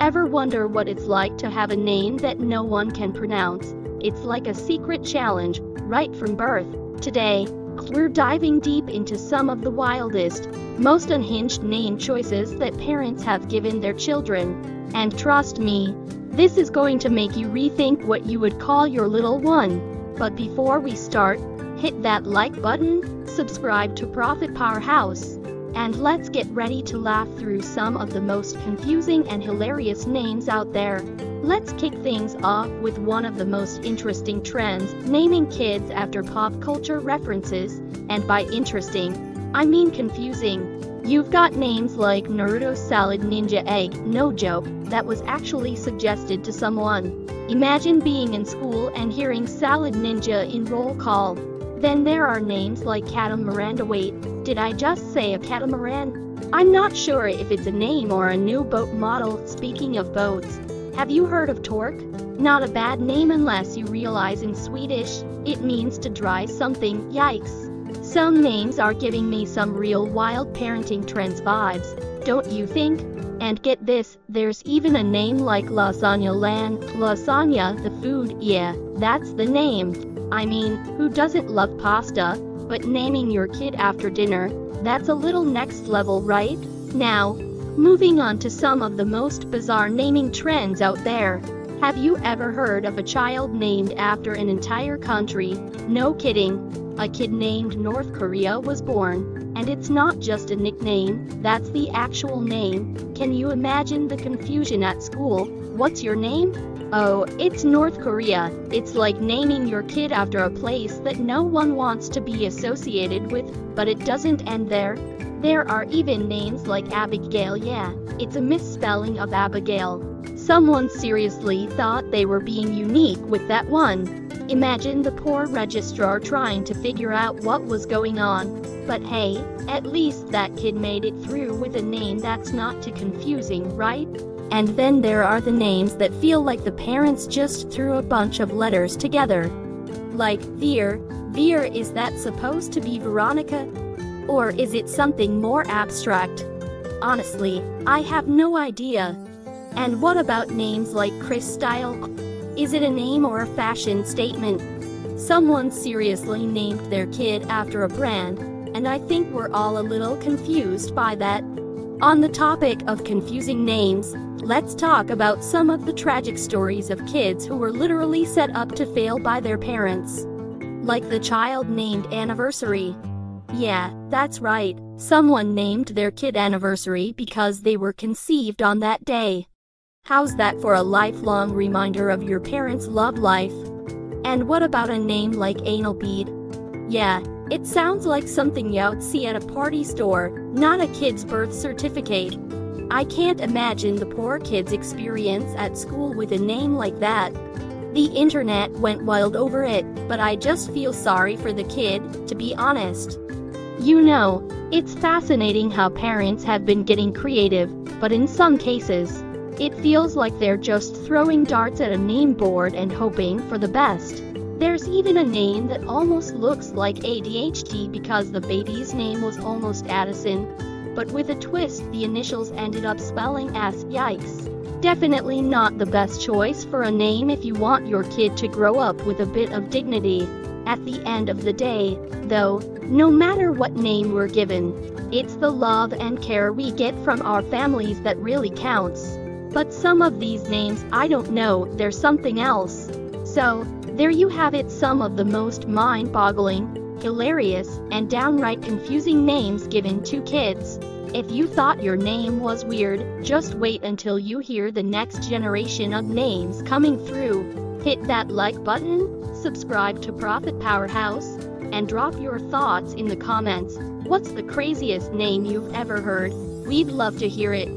Ever wonder what it's like to have a name that no one can pronounce? It's like a secret challenge, right from birth. Today, we're diving deep into some of the wildest, most unhinged name choices that parents have given their children. And trust me, this is going to make you rethink what you would call your little one. But before we start, hit that like button, subscribe to ProfitPowerhouse, and let's get ready to laugh through some of the most confusing and hilarious names out there. Let's kick things off with one of the most interesting trends, naming kids after pop culture references, and by interesting, I mean confusing. You've got names like Naruto Salad Ninja Egg, no joke, that was actually suggested to someone. Imagine being in school and hearing Salad Ninja in roll call. Then there are names like Catamaran. Wait, did I just say a catamaran? I'm not sure if it's a name or a new boat model. Speaking of boats, have you heard of Torque? Not a bad name unless you realize in Swedish, it means to dry something. Yikes. Some names are giving me some real wild parenting trends vibes, don't you think? And get this, there's even a name like Lasagna Land. Lasagna, the food, yeah, that's the name. I mean, who doesn't love pasta? But naming your kid after dinner, that's a little next level, right? Now, moving on to some of the most bizarre naming trends out there. Have you ever heard of a child named after an entire country? No kidding. A kid named North Korea was born, and it's not just a nickname, that's the actual name. Can you imagine the confusion at school? What's your name? Oh, it's North Korea. It's like naming your kid after a place that no one wants to be associated with, but it doesn't end there. There are even names like Abigail. Yeah, it's a misspelling of Abigail. Someone seriously thought they were being unique with that one. Imagine the poor registrar trying to figure out what was going on. But hey, at least that kid made it through with a name that's not too confusing, right? And then there are the names that feel like the parents just threw a bunch of letters together. Like Veer. Veer, is that supposed to be Veronica? Or is it something more abstract? Honestly, I have no idea. And what about names like Chris Style? Is it a name or a fashion statement? Someone seriously named their kid after a brand, and I think we're all a little confused by that. On the topic of confusing names, let's talk about some of the tragic stories of kids who were literally set up to fail by their parents. Like the child named Anniversary. Yeah, that's right, someone named their kid Anniversary because they were conceived on that day. How's that for a lifelong reminder of your parents' love life? And what about a name like Anal Bead? Yeah, it sounds like something you'd see at a party store, not a kid's birth certificate. I can't imagine the poor kid's experience at school with a name like that. The internet went wild over it, but I just feel sorry for the kid, to be honest. You know, it's fascinating how parents have been getting creative, but in some cases, it feels like they're just throwing darts at a name board and hoping for the best. There's even a name that almost looks like ADHD because the baby's name was almost Addison, but with a twist the initials ended up spelling S. Yikes. Definitely not the best choice for a name if you want your kid to grow up with a bit of dignity. At the end of the day, though, no matter what name we're given, it's the love and care we get from our families that really counts. But some of these names, I don't know, they're something else. So, there you have it, some of the most mind-boggling, hilarious, and downright confusing names given to kids. If you thought your name was weird, just wait until you hear the next generation of names coming through. Hit that like button, subscribe to Profit Powerhouse, and drop your thoughts in the comments. What's the craziest name you've ever heard? We'd love to hear it.